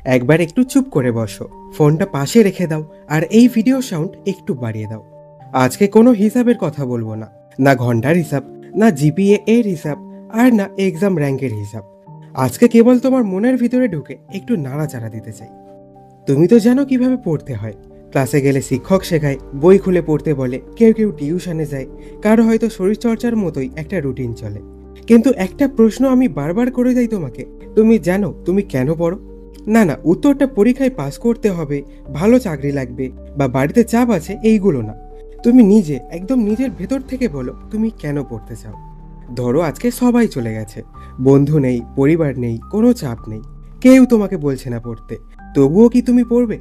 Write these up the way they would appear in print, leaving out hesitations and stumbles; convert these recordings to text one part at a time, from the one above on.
একবার একটু চুপ করে বসো, ফোনটা পাশে রেখে দাও, আর এই ভিডিও সাউন্ড একটু বাড়িয়ে দাও। আজকে কোনো হিসাবের কথা বলবো না, না ঘন্টার হিসাব, না জিপিএ এর হিসাব, আর না এক্সাম র্যাঙ্কের হিসাব। আজকে কেবল তোমার মনের ভিতরে ঢুকে একটু নাড়াচাড়া দিতে চাই। তুমি তো জানো কিভাবে পড়তে হয়। ক্লাসে গেলে শিক্ষক শেখায়, বই খুলে পড়তে বলে, কেউ কেউ টিউশনে যায়, কারো হয়তো শরীরচর্চার মতোই একটা রুটিন চলে। কিন্তু একটা প্রশ্ন আমি বারবার করে যাই তোমাকে, তুমি জানো তুমি কেন পড়ো? না না, উত্তরটা পরীক্ষায় পাস করতে হবে, ভালো চাকরি লাগবে, বা বাড়িতে চাপ আছে, এইগুলো না। তুমি নিজে একদম নিজের ভেতর থেকে বলো তুমি কেন পড়তে চাও। ধরো আজকে সবাই চলে গেছে, বন্ধু নেই, পরিবার নেই, কোনো চাপ নেই, কেউ তোমাকে বলছে না পড়তে, তবুও কি তুমি পড়বে?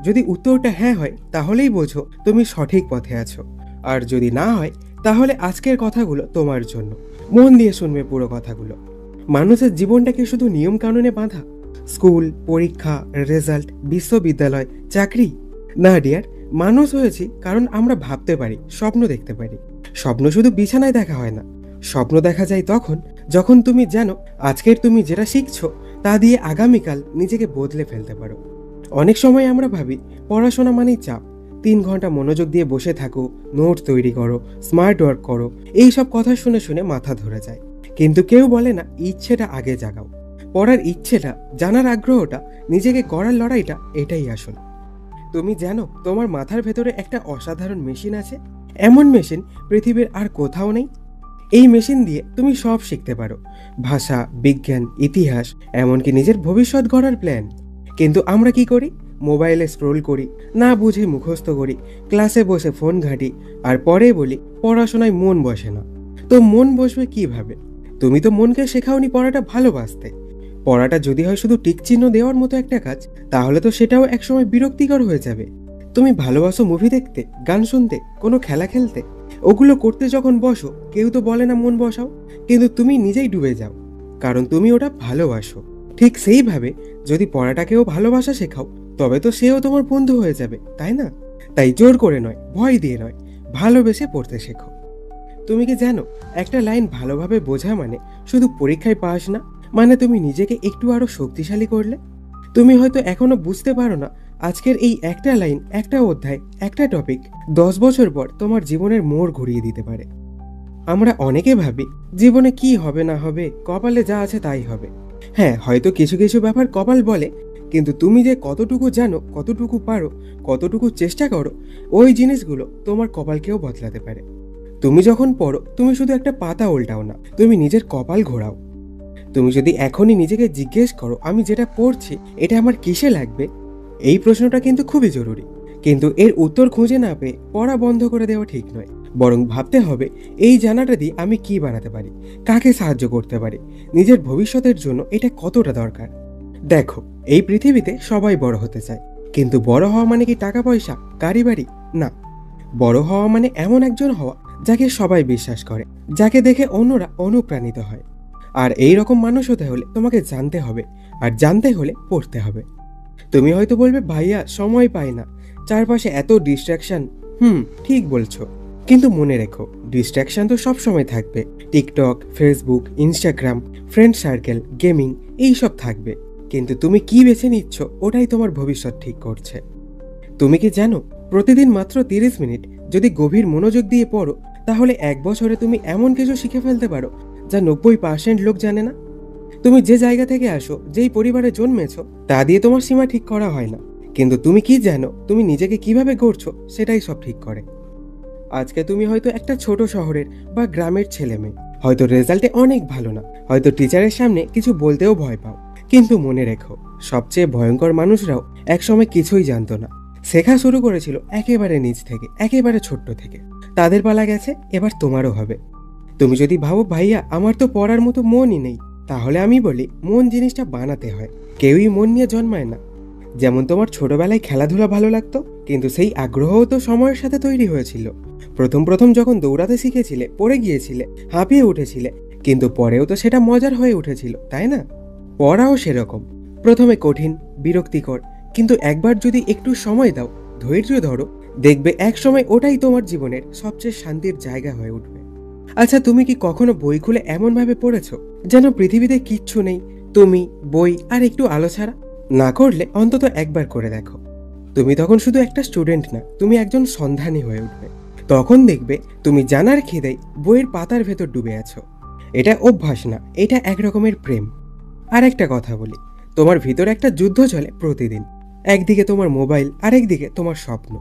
যদি উত্তরটা হ্যাঁ হয় তাহলেই বোঝো তুমি সঠিক পথে আছো। আর যদি না হয়, তাহলে আজকের কথাগুলো তোমার জন্য। মন দিয়ে শুনবে পুরো কথাগুলো। মানুষের জীবনটা কি শুধু নিয়ম কানুনে বাঁধা? স্কুল, পরীক্ষা, রেজাল্ট, বিশ্ববিদ্যালয়, চাকরি? না ডিয়ার, মানুষ হয়েছি কারণ আমরা ভাবতে পারি, স্বপ্ন দেখতে পারি। স্বপ্ন শুধু বিছানায় দেখা হয় না, স্বপ্ন দেখা যায় তখন যখন তুমি জানো আজকের তুমি যেটা শিখছো তা দিয়ে আগামীকাল নিজেকে বদলে ফেলতে পারো। অনেক সময় আমরা ভাবি পড়াশোনা মানেই চাপ, 3 ঘন্টা মনোযোগ দিয়ে বসে থাকো, নোট তৈরি করো, স্মার্ট ওয়ার্ক করো, এই সব কথা শুনে শুনে মাথা ধরে যায়। কিন্তু কেউ বলে না ইচ্ছেটা আগে জাগাও। পড়ার ইচ্ছেটা, জানার আগ্রহটা, নিজেকে গড়ার লড়াইটা, এটাই আসল। তুমি জানো তোমার মাথার ভেতরে একটা অসাধারণ মেশিন আছে। এমন মেশিন পৃথিবীর আর কোথাও নেই। এই মেশিন দিয়ে তুমি সব শিখতে পারো, ভাষা, বিজ্ঞান, ইতিহাস, এমনকি নিজের ভবিষ্যৎ গড়ার প্ল্যান। কিন্তু আমরা কি করি? মোবাইলে স্ক্রোল করি, না বুঝে মুখস্থ করি, ক্লাসে বসে ফোন ঘাঁটি, আর পরে বলি পড়াশোনায় মন বসে না। তো মন বসবে কিভাবে? তুমি তো মনকে শেখাওনি পড়াটা ভালোবাসতে। পড়াটা যদি হয় শুধু টিকচিহ্ন দেওয়ার মতো একটা কাজ, তাহলে তো সেটাও একসময় বিরক্তিকর হয়ে যাবে। তুমি ভালোবাসো মুভি দেখতে, গান শুনতে, কোনো খেলা খেলতে। ওগুলো করতে যখন বসো, কেউ তো বলে না মন বসাও, কিন্তু তুমি নিজেই ডুবে যাও, কারণ তুমি ওটা ভালোবাসো। ঠিক সেইভাবে যদি পড়াটাকেও ভালোবাসা শেখাও, তবে তো সেও তোমার বন্ধু হয়ে যাবে, তাই না? তাই জোর করে নয়, ভয় দিয়ে নয়, ভালোবেসে পড়তে শেখো। তুমি কি জানো একটা লাইন ভালোভাবে বোঝা মানে শুধু পরীক্ষায় পাস না, মানে তুমি নিজেকে একটু আরো শক্তিশালী করলে। তুমি হয়তো এখনো বুঝতে পারো না আজকের এই একটা লাইন, একটা অধ্যায়, একটা টপিক 10 বছর পর তোমার জীবনের মোড় ঘুরিয়ে দিতে পারে। আমরা অনেকে ভাবি জীবনে কি হবে না হবে, কপালে যা আছে তাই হবে। হ্যাঁ, হয়তো কিছু কিছু ব্যাপার কপাল বলে, কিন্তু তুমি যে কতটুকু জানো, কতটুকু পারো, কতটুকু চেষ্টা করো, ওই জিনিসগুলো তোমার কপালকেও বদলাতে পারে। তুমি যখন পড়ো, তুমি শুধু একটা পাতা উল্টাও না, তুমি নিজের কপাল ঘোরাও। তুমি যদি এখনই নিজেকে জিজ্ঞেস করো আমি যেটা পড়ছি এটা আমার কিসে লাগবে, এই প্রশ্নটা কিন্তু খুবই জরুরি। কিন্তু এর উত্তর খুঁজে না পেয়ে পড়া বন্ধ করে দেওয়া ঠিক নয়। বরং ভাবতে হবে এই জানাটা দিয়ে আমি কি বানাতে পারি, কাকে সাহায্য করতে পারি, নিজের ভবিষ্যতের জন্য এটা কতটা দরকার। দেখো, এই পৃথিবীতে সবাই বড় হতে চায়, কিন্তু বড় হওয়া মানে কি টাকা পয়সা, গাড়ি বাড়ি? না। বড় হওয়া মানে এমন একজন হওয়া যাকে সবাই বিশ্বাস করে, যাকে দেখে অন্যরা অনুপ্রাণিত হয়। আর এই রকম মানুষ হতে হলে তোমাকে জানতে হবে, আর জানতে হলে পড়তে হবে। তুমি হয়তো বলবে ভাইয়া সময় পাই না, চারপাশে এত ডিস্ট্রাকশন। ঠিক বলছো, কিন্তু মনে রেখো ডিস্ট্রাকশন তো সব সময় থাকবে। TikTok, Facebook, Instagram, friend circle, gaming, এই সব থাকবে। কিন্তু তুমি কি বেছে নিচ্ছ ওটাই তোমার ভবিষ্যৎ ঠিক করছে। তুমি কি জানো প্রতিদিন মাত্র 30 মিনিট যদি গভীর মনোযোগ দিয়ে পড়ো, তাহলে 1 বছরে তুমি এমন কিছু শিখে ফেলতে পারো যা 90% লোক জানে না। তুমি যে জায়গা থেকে আসো, যেই পরিবারে জন্মেছো, তা দিয়ে তোমার সীমা ঠিক করা হয় না। কিন্তু তুমি কি জানো তুমি নিজেকে কিভাবে গড়ছো সেটাই সব ঠিক করে। আজকে তুমি হয়তো একটা ছোট শহরের বা গ্রামের ছেলে মেয়ে, হয়তো রেজাল্টে অনেক ভালো না, হয়তো টিচারের সামনে কিছু বলতেও ভয় পাও। কিন্তু মনে রেখো, সবচেয়ে ভয়ঙ্কর মানুষরাও একসময় কিছুই জানতো না, শেখা শুরু করেছিল একেবারে নিচ থেকে, একেবারে ছোট্ট থেকে। তাদের পালা গেছে, এবার তোমারও হবে। তুমি যদি ভাবো ভাইয়া আমার তো পড়ার মতো মনই নেই, তাহলে আমি বলি মন জিনিসটা বানাতে হয়, কেউই মন নিয়ে জন্মায় না। যেমন তোমার ছোটবেলায় খেলাধুলা ভালো লাগতো, কিন্তু সেই আগ্রহও তো সময়ের সাথে তৈরি হয়েছিল। প্রথম প্রথম যখন দৌড়াতে শিখেছিলে, পড়ে গিয়েছিলে, হাঁপিয়ে উঠেছিলে, কিন্তু পরেও তো সেটা মজার হয়ে উঠেছিল, তাই না? পড়াও সেরকম, প্রথমে কঠিন, বিরক্তিকর, কিন্তু একবার যদি একটু সময় দাও, ধৈর্য ধরো, দেখবে এক সময় ওটাই তোমার জীবনের সবচেয়ে শান্তির জায়গা হয়ে উঠবে। আচ্ছা, তুমি কি কখনো বই খুলে এমন ভাবে পড়েছো যেন পৃথিবীতে কিচ্ছু নেই, তুমি, বই আর একটু আলো ছাড়া? না করলে অন্তত একবার করে দেখো। তুমি তখন শুধু একটা স্টুডেন্ট না, তুমি একজন সন্ধানী হয়ে উঠবে। তখন দেখবে তুমি জানার খিদেই বইয়ের পাতার ভেতর ডুবে আছো। এটা অভ্যাস না, এটা এক রকমের প্রেম। আর একটা কথা বলি, তোমার ভিতরে একটা যুদ্ধ চলে প্রতিদিন। একদিকে তোমার মোবাইল, আরেকদিকে তোমার স্বপ্ন।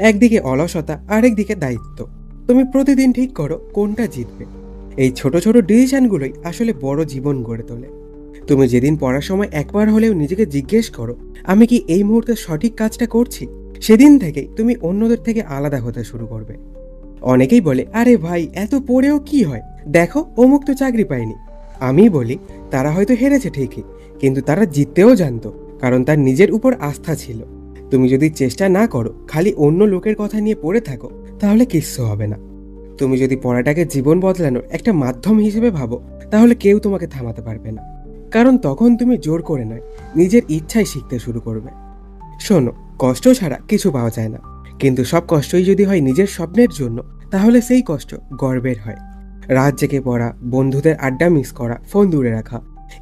একদিকে অলসতা, আরেকদিকে দায়িত্ব। তুমি প্রতিদিন ঠিক করো কোনটা জিতবে। এই ছোট ছোট ডিসিশনগুলোই আসলে বড় জীবন গড়ে তোলে। তুমি যেদিন পড়ার সময় একবার হলেও নিজেকে জিজ্ঞেস করো, আমি কি এই মুহূর্তে সঠিক কাজটা করছি, সেদিন থেকেই তুমি অন্যদের থেকে আলাদা হতে শুরু করবে। অনেকেই বলে, আরে ভাই এত পড়েও কি হয়, দেখো অমুক তো চাকরি পায়নি। আমি বলি, তারা হয়তো হেরেছে ঠিকই, কিন্তু তারা জিততেও জানতো, কারণ তার নিজের উপর আস্থা ছিল। তুমি যদি চেষ্টা না করো, খালি অন্য লোকের কথা নিয়ে পড়ে থাকো, তাহলে কিচ্ছু হবে না। তুমি যদি পড়াটাকে জীবন বদলানোর একটা মাধ্যম হিসেবে ভাবো, তাহলে কেউ তোমাকে থামাতে পারবে না। কারণ তখন তুমি জোর করে নয়, নিজের ইচ্ছায় শিখতে শুরু করবে। শোনো, কষ্ট ছাড়া কিছু পাওয়া যায় না, কিন্তু সব কষ্টই যদি হয় নিজের স্বপ্নের জন্য, তাহলে সেই কষ্ট গর্বের হয়। রাত জেগে পড়া, বন্ধুদের আড্ডা মিস করা, ফোন দূরে রাখা,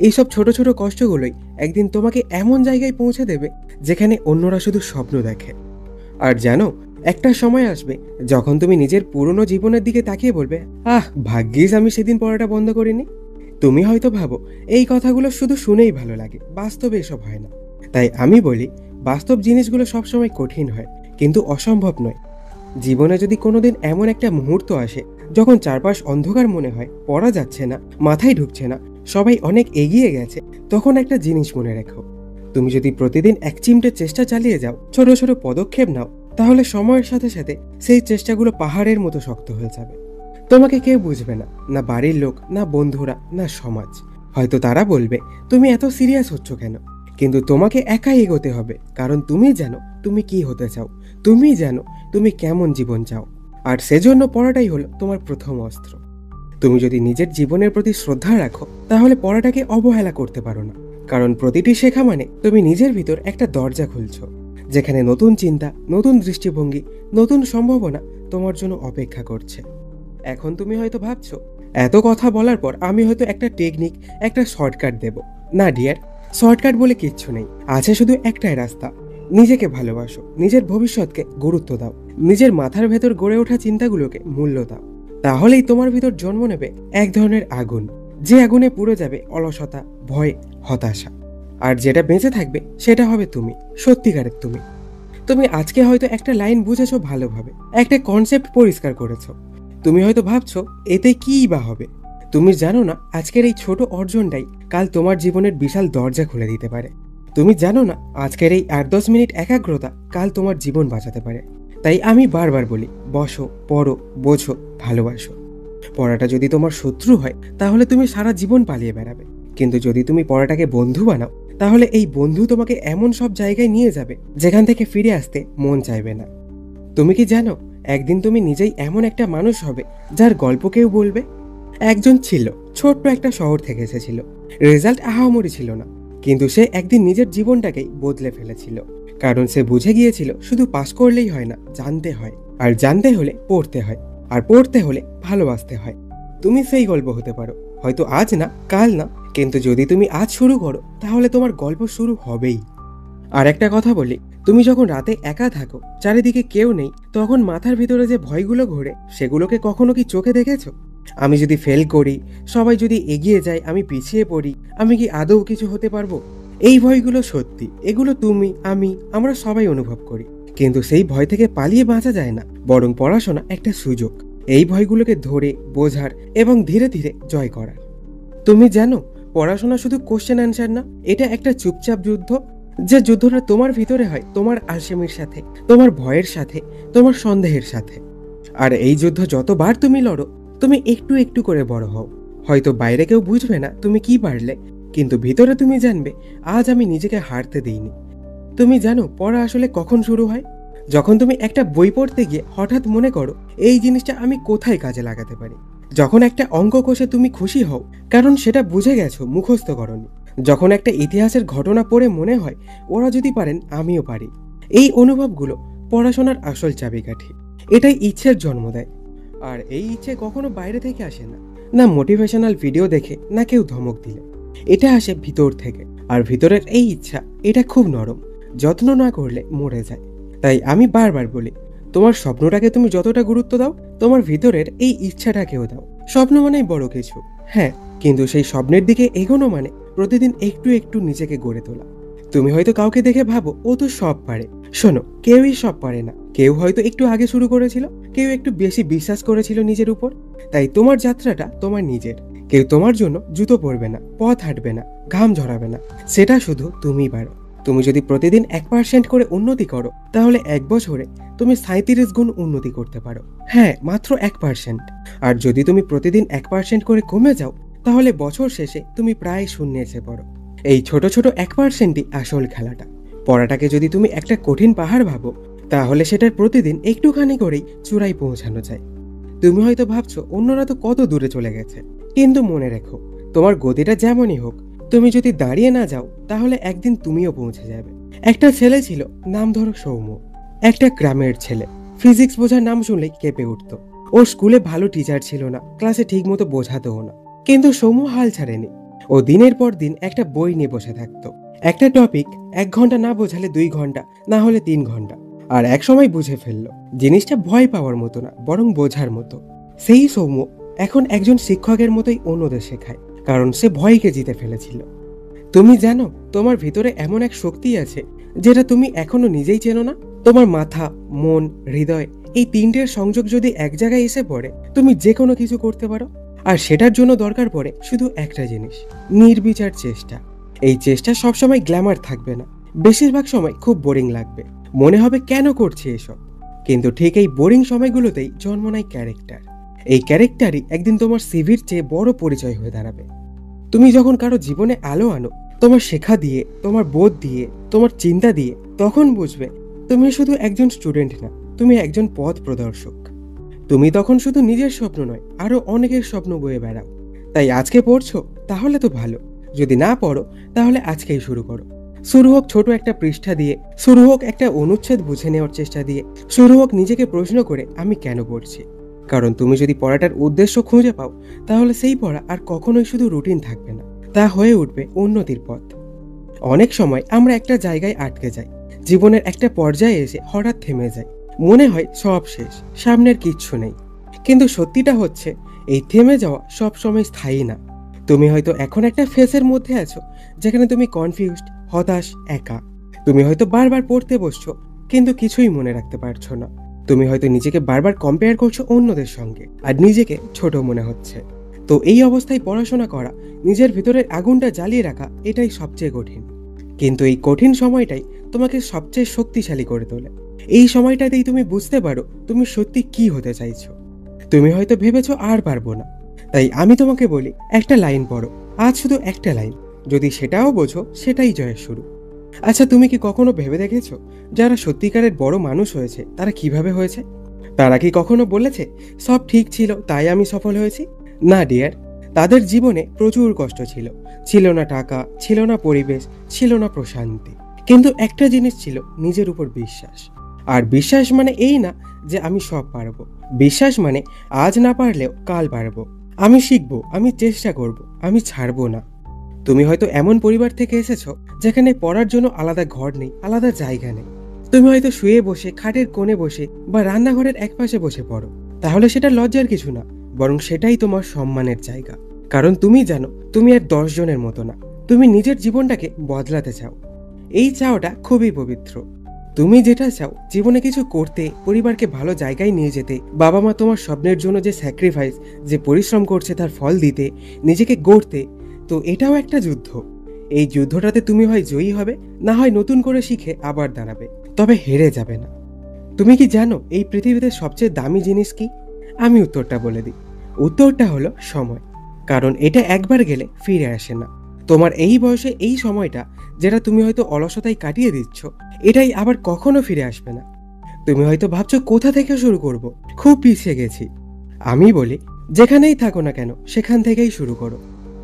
এইসব ছোট ছোট কষ্টগুলোই একদিন তোমাকে এমন জায়গায় পৌঁছে দেবে যেখানে অন্যরা শুধু স্বপ্ন দেখে। আর জানো, একটা সময় আসবে যখন তুমি নিজের পুরনো জীবনের দিকে তাকিয়ে বলবে, ভাগ্যিস আমি সেদিন পড়াটা বন্ধ করিনি। তুমি হয়তো ভাবো এই কথাগুলো শুধু শুনেই ভালো লাগে, বাস্তবে এসব হয় না। তাই আমি বলি, বাস্তব জিনিসগুলো সবসময় কঠিন হয়, কিন্তু অসম্ভব নয়। জীবনে যদি কোনোদিন এমন একটা মুহূর্ত আসে যখন চারপাশ অন্ধকার মনে হয়, পড়া যাচ্ছে না, মাথায় ঢুকছে না, সবাই অনেক এগিয়ে গেছে, তখন একটা জিনিস মনে রেখো, তুমি যদি প্রতিদিন এক চিমটে চেষ্টা চালিয়ে যাও, ছোট ছোট পদক্ষেপ নাও, তাহলে সময়ের সাথে সাথে সেই চেষ্টাগুলো পাহাড়ের মতো শক্ত হয়ে যাবে। তোমাকে কেউ বুঝবে না, না বাড়ির লোক, না বন্ধুরা, না সমাজ। হয়তো তারা বলবে, তুমি এত সিরিয়াস হচ্ছ কেন, কিন্তু তোমাকে একাই এগোতে হবে, কারণ তুমি জানো তুমি কি হতে চাও, তুমি জানো তুমি কেমন জীবন চাও। আর সেজন্য পড়াটাই হলো তোমার প্রথম অস্ত্র। তুমি যদি নিজের জীবনের প্রতি শ্রদ্ধা রাখো, তাহলে পড়াটাকে অবহেলা করতে পারো না। কারণ প্রতিটি শেখা মানে তুমি নিজের ভিতর একটা দরজা খুলছো, যেখানে নতুন চিন্তা, নতুন দৃষ্টিভঙ্গি, নতুন সম্ভাবনা তোমার জন্য অপেক্ষা করছে। এখন তুমি হয়তো ভাবছো, এত কথা বলার পর আমি হয়তো একটা টেকনিক, একটা শর্টকাট দেব। না ডিয়ার, শর্টকাট বলে কিচ্ছু নেই, আছে শুধু একটাই রাস্তা। নিজেকে ভালোবাসো, নিজের ভবিষ্যৎকে গুরুত্ব দাও, নিজের মাথার ভেতর গড়ে ওঠা চিন্তাগুলোকে মূল্য দাও। তাহলেই তোমার ভিতর জন্ম নেবে এক ধরনের আগুন, যে আগুনে পুড়ে যাবে অলসতা, ভয়, হতাশা। আর যেটা বেঁচে থাকবে সেটা হবে তুমি, সত্যিকারের তুমি। তুমি আজকে হয়তো একটা লাইন বুঝেছো ভালোভাবে, একটা কনসেপ্ট পরিষ্কার করেছো। তুমি হয়তো ভাবছো এতে কিই বা হবে। তুমি জানো না আজকের এই ছোট অর্জনটাই কাল তোমার জীবনের বিশাল দরজা খুলে দিতে পারে। তুমি জানো না আজকের এই 8-10 মিনিট একাগ্রতা কাল তোমার জীবন বাঁচাতে পারে। তাই আমি বারবার বলি, বসো, পড়ো, বোঝো, ভালোবাসো। পড়াটা যদি তোমার শত্রু হয়, তাহলে তুমি সারা জীবন পালিয়ে বেড়াবে। কিন্তু যদি তুমি পড়াটাকে বন্ধু বানাও, তাহলে এই বন্ধু তোমাকে এমন সব জায়গায় নিয়ে যাবে যেখান থেকে ফিরে আসতে মন চাইবে না। তুমি কি জানো, একদিন তুমি নিজেই এমন একটা মানুষ হবে যার গল্প কেউ বলবে। একজন ছিল, ছোট্ট একটা শহর থেকে এসেছিল, রেজাল্ট আহামরি ছিল না, কিন্তু সে একদিন নিজের জীবনটাকেই বদলে ফেলেছিল। কারণ সে বুঝে গিয়েছিল শুধু পাস করলেই হয় না, জানতে হয়। আর জানতে হলে পড়তে হয়, আর পড়তে হলে ভালোবাসতে হয়। তুমি সেই গল্প হতে পারো, হয়তো আজ না, কাল না, কিন্তু যদি তুমি আজ শুরু করো, তাহলে তোমার গল্প শুরু হবেই। আর একটা কথা বলি, তুমি যখন রাতে একা থাকো, চারিদিকে কেউ নেই, তখন মাথার ভিতরে যে ভয়গুলো ঘোরে, সেগুলোকে কখনো কি চোখে দেখেছো? আমি যদি ফেল করি, সবাই যদি এগিয়ে যায়, আমি পিছিয়ে পড়ি, আমি কি আদৌ কিছু হতে পারবো? এই ভয়গুলো সত্যি, এগুলো তুমি, আমরা সবাই অনুভব করি। কিন্তু সেই ভয় থেকে পালিয়ে বাঁচা যায় না, বরং পড়াশোনা একটা সুযোগ এই ভয়গুলোকে ধরে বোঝার এবং ধীরে ধীরে জয় করার। তুমি জানো, পড়াশোনা শুধু কোশ্চেন অ্যান্সার না, এটা একটা চুপচাপ যুদ্ধ। যে যুদ্ধটা তোমার ভিতরে হয় তোমার আলসেমির সাথে, তোমার ভয়ের সাথে, তোমার সন্দেহের সাথে। আর এই যুদ্ধ যতবার তুমি লড়ো, তুমি একটু একটু করে বড় হও। হয়তো বাইরে কেউ বুঝবে না তুমি কি পারলে, কিন্তু ভিতরে তুমি জানবে, আজ আমি নিজেকে হারতে দিইনি। তুমি জানো পড়া আসলে কখন শুরু হয়? যখন তুমি একটা বই পড়তে গিয়ে হঠাৎ মনে করো, এই জিনিসটা আমি কোথায় কাজে লাগাতে পারি। যখন একটা অঙ্ক কষে তুমি খুশি হও, কারণ সেটা বুঝে গেছো, মুখস্থ করনি। যখন একটা ইতিহাসের ঘটনা পড়ে মনে হয়, ওরা যদি পারেন আমিও পারি। এই অনুভবগুলো পড়াশোনার আসল চাবিকাঠি। এটাই ইচ্ছের জন্ম দেয়। আর এই ইচ্ছে কখনো বাইরে থেকে আসে না, না মোটিভেশনাল ভিডিও দেখে, না কেউ ধমক দিলে। এটা আসে ভিতর থেকে। আর ভিতরের এই ইচ্ছা এটা খুব নরম, যত্ন না করলে মরে যায়। তাই আমি বারবার বলি, তোমার স্বপ্নটাকে তুমি যতটা গুরুত্ব দাও, তোমার ভিতরের এই ইচ্ছাটাকেও দাও। স্বপ্ন মানেই বড় কিছু, হ্যাঁ, কিন্তু সেই স্বপ্নের দিকে এগোনো মানে প্রতিদিন একটু একটু নিজেকে গড়ে তোলা। তুমি হয়তো কাউকে দেখে ভাবো ও তো সব পারে। শোনো, কেউই সব পারে না। কেউ হয়তো একটু আগে শুরু করেছিল, কেউ একটু বেশি বিশ্বাস করেছিল নিজের উপর। তাই তোমার যাত্রাটা তোমার নিজের। কেউ তোমার জন্য জুতো পরবে না, পথ হাঁটবে না, ঘাম ঝরাবে না। সেটা শুধু তুমিই পারো। তুমি যদি প্রতিদিন 1% করে উন্নতি করো, তাহলে 1 বছরে তুমি 37 গুণ উন্নতি করতে পারো। হ্যাঁ, মাত্র 1%। আর যদি তুমি প্রতিদিন 1% করে কমে যাও, তাহলে বছর শেষে তুমি প্রায় শূন্যে এসে পড়ো। এই ছোট ছোট 1%ই আসল খেলাটা। পড়াটাকে যদি তুমি একটা কঠিন পাহাড় ভাবো, তাহলে সেটার প্রতিদিন একটুখানি করেই চূড়ায় পৌঁছানো যায়। তুমি হয়তো ভাবছো অন্যরা তো কত দূরে চলে গেছে, কিন্তু মনে রেখো, তোমার গতিটা যেমনই হোক, তুমি যদি দাঁড়িয়ে না যাও, তাহলে একদিন তুমিও পৌঁছে যাবে। একটা ছেলে ছিল, নাম ধরো সৌম্য। একটা গ্রামের ছেলে। ফিজিক্স বোঝার নাম শুনলেই কেঁপে উঠত। ওর স্কুলে ভালো টিচার ছিল না, ক্লাসে ঠিক মতো বোঝাতেও না। কিন্তু সৌম্য হাল ছাড়েনি। ও দিনের পর দিন একটা বই নিয়ে বসে থাকতো। একটা টপিক 1 ঘন্টা না বোঝালে 2 ঘন্টা, না হলে 3 ঘন্টা। আর এক সময় বুঝে ফেললো জিনিসটা ভয় পাওয়ার মতো না, বরং বোঝার মতো। সেই সৌম্য এখন একজন শিক্ষকের মতোই অন্যদের শেখায়, কারণ সে ভয়কে জিতে ফেলেছিল। তুমি জানো, তোমার ভিতরে এমন এক শক্তি আছে যেটা তুমি এখনো নিজেই চেনো না। তোমার মাথা, মন, হৃদয়, এই 3টের সংযোগ যদি এক জায়গায় এসে পড়ে, তুমি যে কোনো কিছু করতে পারো। আর সেটার জন্য দরকার পড়ে শুধু একটা জিনিস, নির্বিচার চেষ্টা। এই চেষ্টা সবসময় গ্ল্যামার থাকবে না, বেশিরভাগ সময় খুব বোরিং লাগবে। মনে হবে কেন করছি এসব। কিন্তু ঠিক এই বোরিং সময়গুলোতেই জন্ম নেয় ক্যারেক্টার। এই ক্যারেক্টারই একদিন তোমার সিভির চেয়ে বড় পরিচয় হয়ে দাঁড়াবে। তুমি যখন কারো জীবনে আলো আনো, তোমার শেখা দিয়ে, তোমার বোধ দিয়ে, তোমার চিন্তা দিয়ে, তখন বুঝবে তুমি শুধু একজন স্টুডেন্ট না, তুমি একজন পথ প্রদর্শক। তুমি তখন শুধু নিজের স্বপ্ন নয়, আরো অনেকের স্বপ্ন বয়ে বেড়াও। তাই আজকে পড়ছো, তাহলে তো ভালো। যদি না পড়ো, তাহলে আজকেই শুরু করো। শুরু হোক ছোট একটা পৃষ্ঠা দিয়ে, শুরু হোক একটা অনুচ্ছেদ বুঝে নেওয়ার চেষ্টা দিয়ে, শুরু হোক নিজেকে প্রশ্ন করে আমি কেন পড়ছি। কারণ তুমি যদি পড়াটার উদ্দেশ্য খুঁজে পাও, তাহলে সেই পড়া আর কখনোই শুধু রুটিন থাকবে না, তা হয়ে উঠবে উন্নতির পথ। অনেক সময় আমরা একটা জায়গায় আটকে যাই, জীবনের একটা পর্যায়ে এসে হঠাৎ থেমে যাই। মনে হয় সব শেষ, সামনের কিচ্ছু নেই। কিন্তু সত্যিটা হচ্ছে, এই থেমে যাওয়া সব সময় স্থায়ী না। তুমি হয়তো এখন একটা ফেজের মধ্যে আছো, যেখানে তুমি কনফিউজড, হতাশ, একা। তুমি হয়তো বারবার পড়তে বসছো, কিন্তু কিছুই মনে রাখতে পারছো না। তুমি হয়তো নিজেকে বারবার কম্পেয়ার করছো অন্যদের সঙ্গে, আর নিজেকে ছোট মনে হচ্ছে। তো এই অবস্থায় পড়াশোনা করা, নিজের ভিতরের আগুনটা জ্বালিয়ে রাখা, এটাই সবচেয়ে কঠিন। কিন্তু এই কঠিন সময়টাই তোমাকে সবচেয়ে শক্তিশালী করে তোলে। এই সময়টাতেই তুমি বুঝতে পারো তুমি সত্যি কি হতে চাইছো। তুমি হয়তো ভেবেছো আর পারবো না, তাই আমি তোমাকে বলি, একটা লাইন পড়ো। আজ শুধু একটা লাইন। যদি সেটাও বোঝো, সেটাই জয়ের শুরু। আচ্ছা, তুমি কি কখনো ভেবে দেখেছো যারা সত্যিকারের বড় মানুষ হয়েছে তারা কিভাবে হয়েছে? তারা কি কখনো বলেছে সব ঠিক ছিল তাই আমি সফল হয়েছি? না ডিয়ার, তাদের জীবনে প্রচুর কষ্ট ছিল। ছিল না টাকা, ছিল না পরিবেশ, ছিল না প্রশান্তি। কিন্তু একটা জিনিস ছিল, নিজের উপর বিশ্বাস। আর বিশ্বাস মানে এই না যে আমি সব পারবো। বিশ্বাস মানে আজ না পারলেও কাল পারবো। আমি শিখবো, আমি চেষ্টা করব, আমি ছাড়বো না। তুমি হয়তো এমন পরিবার থেকে এসেছো যেখানে পড়ার জন্য আলাদা ঘর নেই, আলাদা জায়গা নেই। তুমি হয়তো শুয়ে বসে, খাটের কোণে বসে বা রান্নাঘরের একপাশে বসে পড়ো। তাহলে সেটা লজ্জার কিছু না, বরং সেটাই তোমার সম্মানের জায়গা। কারণ তুমি জানো তুমি আর 10 জনের মতো না। তুমি নিজের জীবনটাকে বদলাতে চাও। এই চাওয়াটা খুবই পবিত্র। তুমি যেটা চাও, জীবনে কিছু করতে, পরিবারকে ভালো জায়গায় নিয়ে যেতে, বাবা মা তোমার স্বপ্নের জন্য যে স্যাক্রিফাইস, যে পরিশ্রম করছে তার ফল দিতে, নিজেকে গড়তে, তো এটাও একটা যুদ্ধ। এই যুদ্ধটাতে তুমি হয় জয়ী হবে, না হয় নতুন করে শিখে আবার দাঁড়াবে, তবে হেরে যাবে না। তুমি কি জানো এই পৃথিবীতে সবচেয়ে দামি জিনিস কি? আমি উত্তরটা বলে দিই। উত্তরটা হলো সময়। কারণ এটা একবার গেলে ফিরে আসে না। তোমার এই বয়সে এই সময়টা, যেটা তুমি হয়তো অলসতায় কাটিয়ে দিচ্ছ, এটাই আবার কখনো ফিরে আসবে না। তুমি হয়তো ভাবছো কোথা থেকে শুরু করব, খুব পিছিয়ে গেছি। আমি বলি, যেখানেই থাকো না কেন সেখান থেকেই শুরু করো।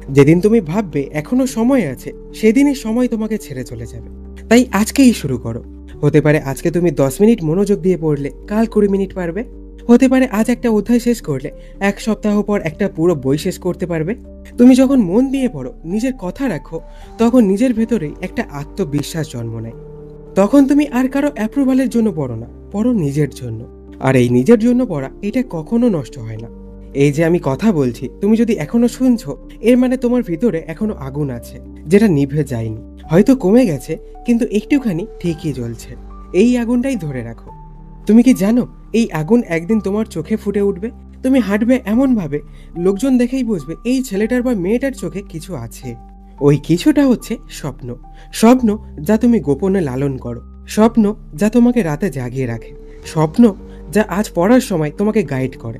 যেদিন তুমি ভাববে এখনো সময় আছে, সেদিনই সময় তোমাকে ছেড়ে চলে যাবে। তাই আজকেই শুরু করো। হতে পারে আজকে তুমি 10 মিনিট মনোযোগ দিয়ে পড়লে, কাল 20 মিনিট পারবে। হতে পারে আজ একটা অধ্যায় শেষ করলে 1 সপ্তাহ পর একটা পুরো বই শেষ করতে পারবে। তুমি যখন মন দিয়ে পড়ো, নিজের কথা রাখো, তখন নিজের ভেতরেই একটা আত্মবিশ্বাস জন্ম নেয়। তখন তুমি আর কারো অ্যাপ্রুভালের জন্য পড়ো না, পড়ো নিজের জন্য। আর এই নিজের জন্য পড়া, এটা কখনো নষ্ট হয় না। এই যে আমি কথা বলছি, তুমি যদি এখনো শুনছো, এর মানে তোমার ভিতরে এখনো আগুন আছে, যেটা নিভে যায়নি। হয়তো কমে গেছে, কিন্তু একটুখানি ঠিকই জ্বলছে। এই আগুনটাই ধরে রাখো। তুমি কি জানো, এই আগুন একদিন তোমার চোখে ফুটে উঠবে। তুমি হাঁটবে এমন ভাবে, লোকজন দেখেই বুঝবে এই ছেলেটার বা মেয়েটার চোখে কিছু আছে। ওই কিছুটা হচ্ছে স্বপ্ন। স্বপ্ন যা তুমি গোপনে লালন করো, স্বপ্ন যা তোমাকে রাতে জাগিয়ে রাখে, স্বপ্ন যা আজ পড়ার সময় তোমাকে গাইড করে।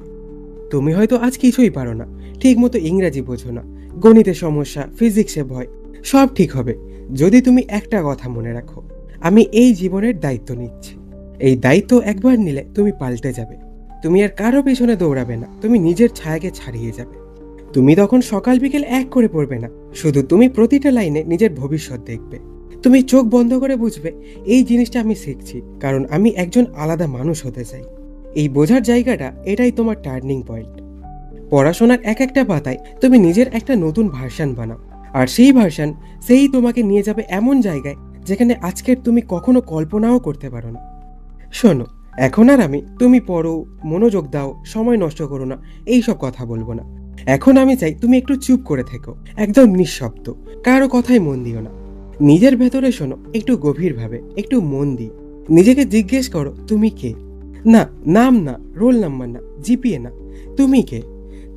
তুমি হয়তো আজ কিছুই পারো না, ঠিক মতো ইংরাজি বোঝো না, গণিতে সমস্যা, ফিজিক্সে ভয়। সব ঠিক হবে যদি তুমি একটা কথা মনে রাখো, আমি এই জীবনের দায়িত্ব নিচ্ছি। এই দায়িত্ব একবার নিলে তুমি পাল্টে যাবে। তুমি আর কারো পেছনে দৌড়াবে না, তুমি নিজের ছায়াকে ছাড়িয়ে যাবে। তুমি তখন সকাল বিকেল এক করে পড়বে না, শুধু তুমি প্রতিটা লাইনে নিজের ভবিষ্যৎ দেখবে। তুমি চোখ বন্ধ করে বুঝবে, এই জিনিসটা আমি শিখছি কারণ আমি একজন আলাদা মানুষ হতে চাই। এই বোঝার জায়গাটা, এটাই তোমার টার্নিং পয়েন্ট। পড়াশোনার এক একটা পাতায় তুমি নিজের একটা নতুন ভার্সন বানাও, আর সেই ভার্সন সেই তোমাকে নিয়ে যাবে এমন জায়গায় যেখানে আজকের তুমি কখনো কল্পনাও করতে পারো না। শোনো, এখন আর আমি তুমি পড়ো, মনোযোগ দাও, সময় নষ্ট করো না, এই সব কথা বলবো না। এখন আমি চাই তুমি একটু চুপ করে থেকো, একদম নিঃশব্দ, কারো কথায় মন দিও না। নিজের ভেতরে শোনো, একটু গভীরভাবে, একটু মন দিয়ে। নিজেকে জিজ্ঞেস করো, তুমি কে? না, নাম না, রোল নাম্বার না, জিপিএ না, তুমি কে?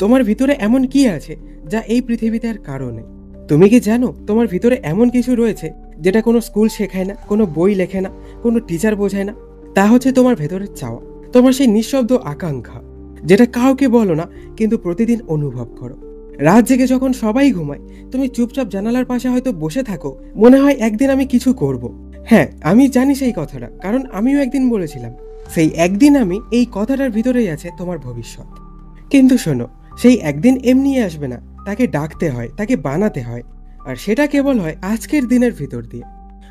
তোমার ভিতরে এমন কি আছে যা এই পৃথিবীতে আর কারো নেই? তুমি কি জানো, তোমার ভিতরে এমন কিছু রয়েছে যেটা কোনো স্কুল শেখায় না, কোনো বই লেখে না, কোনো টিচার বোঝায় না? তা হচ্ছে তোমার ভেতরের চাওয়া, তোমার সেই নিঃশব্দ আকাঙ্ক্ষা, যেটা কাউকে বলো না কিন্তু প্রতিদিন অনুভব করো। রাত জেগে যখন সবাই ঘুমায়, তুমি চুপচাপ জানালার পাশে হয়তো বসে থাকো, মনে হয় একদিন আমি কিছু করব। হ্যাঁ, আমি জানি সেই কথাটা, কারণ আমিও একদিন বলেছিলাম। সেই একদিন আমি, এই কথাটার ভিতরেই আছে তোমার ভবিষ্যৎ। কিন্তু শোনো, সেই একদিন এমনি আসবে না, তাকে ডাকতে হয়, তাকে বানাতে হয়। আর সেটা কেবল হয় আজকের দিনের ভিতর দিয়ে।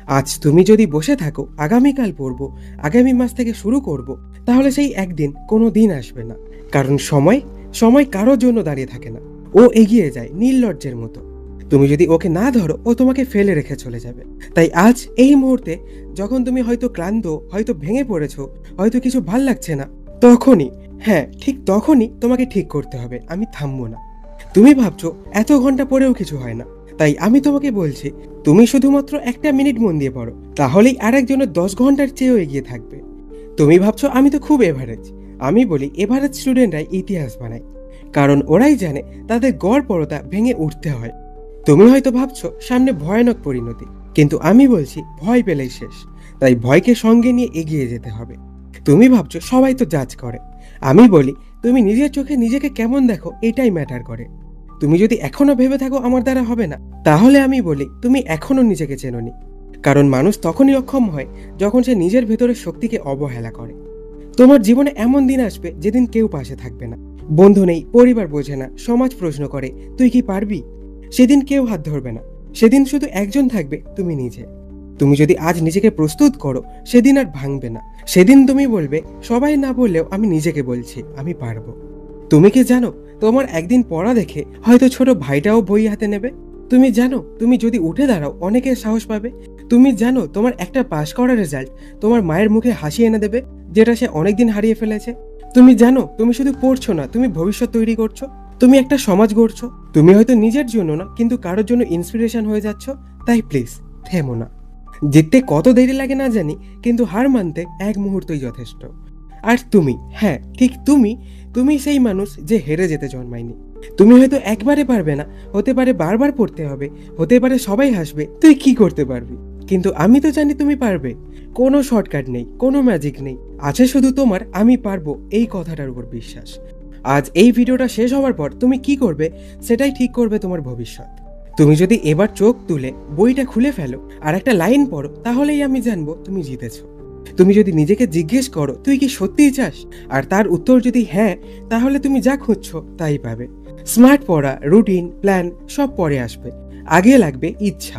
আজ তুমি যদি বসে থাকো, আগামীকাল পড়বো, আগামী মাস থেকে শুরু করব, তাহলে সেই একদিন কোনো দিন আসবে না। কারণ সময়, সময় কারোর জন্য দাঁড়িয়ে থাকে না, ও এগিয়ে যায় নির্লজ্জের মতো। তুমি যদি ওকে না ধরো, ও তোমাকে ফেলে রেখে চলে যাবে। তাই আজ এই মুহূর্তে, যখন তুমি হয়তো ক্লান্ত, হয়তো ভেঙে পড়েছো, হয়তো কিছু ভাল লাগছে না, তখনই, হ্যাঁ ঠিক তখনই তোমাকে ঠিক করতে হবে, আমি থামবো না। তুমি ভাবছো এত ঘন্টা পড়েও কিছু হয় না, তাই আমি তোমাকে বলছি, তুমি শুধুমাত্র একটা মিনিট মন দিয়ে পড়ো, তাহলেই আরেকজনের 10 ঘন্টার চেয়েও এগিয়ে থাকবে। তুমি ভাবছো আমি তো খুব এভারেজ, আমি বলি এভারেজ স্টুডেন্টরাই ইতিহাস বানায়, কারণ ওরাই জানে তাদের গড় পরতা ভেঙে উঠতে হয়। তুমি হয়তো ভাবছো সামনে ভয়ানক পরিণতি, কিন্তু আমি বলছি ভয় পেলেই শেষ। তাই ভয়কে সঙ্গে নিয়ে এগিয়ে যেতে হবে। তুমি ভাবছো সবাই তো জাজ করে, আমি বলি তুমি নিজের চোখে নিজেকে কেমন দেখো, এটাই ম্যাটার করে। তুমি যদি এখনো ভেবে থাকো আমার দ্বারা হবে না, তাহলে আমি বলি তুমি এখনো নিজেকে চেনোনি। কারণ মানুষ তখনই অক্ষম হয় যখন সে নিজের ভেতরের শক্তিকে অবহেলা করে। তোমার জীবনে এমন দিন আসবে যেদিন কেউ পাশে থাকবে না, বন্ধু নেই, পরিবার বোঝে না, সমাজ প্রশ্ন করে তুই কি পারবি। সেদিন কেউ হাত ধরবে না, সেদিন শুধু একজন থাকবে, তুমি নিজে। তুমি যদি আজ নিজেকে প্রস্তুত করো, সেদিন আর ভাঙবে না। সেদিন তুমি বলবে, সবাই না বললেও আমি নিজেকে বলছি আমি পারবো। তুমি কি জানো, তোমার একদিন পড়া দেখে হয়তো ছোট ভাইটাও বই হাতে নেবে। তুমি জানো, তুমি যদি উঠে দাঁড়াও অনেকের সাহস পাবে। তুমি জানো, তোমার একটা পাশ করার রেজাল্ট তোমার মায়ের মুখে হাসি এনে দেবে, যেটা সে অনেকদিন হারিয়ে ফেলেছে। তুমি জানো, তুমি শুধু পড়ছো না, তুমি ভবিষ্যৎ তৈরি করছো, তুমি একটা সমাজ গড়ছো। তুমি হয়তো নিজের জন্য না, কিন্তু কারোর জন্য ইন্সপিরেশন হয়ে যাচ্ছ। তাই প্লিজ থেমো না। জিততে কত দেরি লাগে না জানি, কিন্তু হার মানতে এক মুহূর্তই যথেষ্ট। আর তুমি, হ্যাঁ ঠিক তুমি, তুমি সেই মানুষ যে হেরে যেতে জন্মায়নি। তুমি হয়তো একবারে পারবে না, হতে পারে বারবার পড়তে হবে, হতে পারে সবাই হাসবে, তুই কি করতে পারবি, কিন্তু আমি তো জানি তুমি পারবে। কোনো শর্টকাট নেই, কোনো ম্যাজিক নেই, আছে শুধু তোমার আমি পারবো এই কথাটার উপর বিশ্বাস। আজ এই ভিডিওটা শেষ হওয়ার পর তুমি কি করবে, সেটাই ঠিক করবে তোমার ভবিষ্যৎ। তুমি যদি এবার চোখ তুলে বইটা খুলে ফেলো আর একটা লাইন পড়ো, তাহলেই আমি জানবো তুমি জিতেছো। তুমি যদি নিজেকে জিজ্ঞেস করো তুই কি সত্যিই চাস, আর তার উত্তর যদি হ্যাঁ, তাহলে তুমি যা খুঁজছো তাই পাবে। স্মার্ট পড়া, রুটিন, প্ল্যান সব পরে আসবে, আগে লাগবে ইচ্ছা।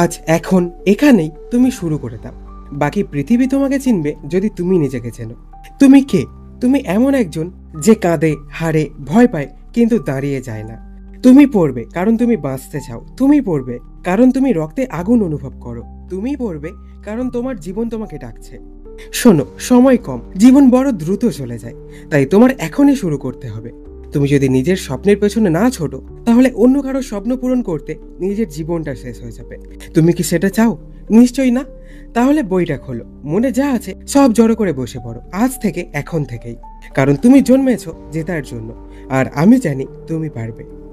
আজ এখন এখানেই তুমি শুরু করে দাও। বাকি পৃথিবী তোমাকে চিনবে যদি তুমি নিজেকে চেনো। তুমি কে? তুমি এমন একজন যে কাঁদে, হারে, ভয় পায়, কিন্তু দাঁড়িয়ে যায় না। তুমি পড়বে কারণ তুমি বাঁচতে চাও, তুমি পড়বে কারণ তুমি রক্তে আগুন অনুভব করো, তুমি পড়বে কারণ তোমার জীবন তোমাকে ডাকছে। শোনো, সময় কম, জীবন বড় দ্রুত চলে যায়, তাই তোমার এখনই শুরু করতে হবে। তুমি যদি নিজের স্বপ্নের পেছনে না ছোটো, তাহলে অন্য কারো স্বপ্ন পূরণ করতে নিজের জীবনটা শেষ হয়ে যাবে। তুমি কি সেটা চাও? নিশ্চয়ই না। তাহলে বইটা খোলো, মনে যা আছে সব জড়ো করে বসে পড়ো, আজ থেকে, এখন থেকেই। কারণ তুমি জন্মেছো জেতার জন্য, আর আমি জানি তুমি পারবে।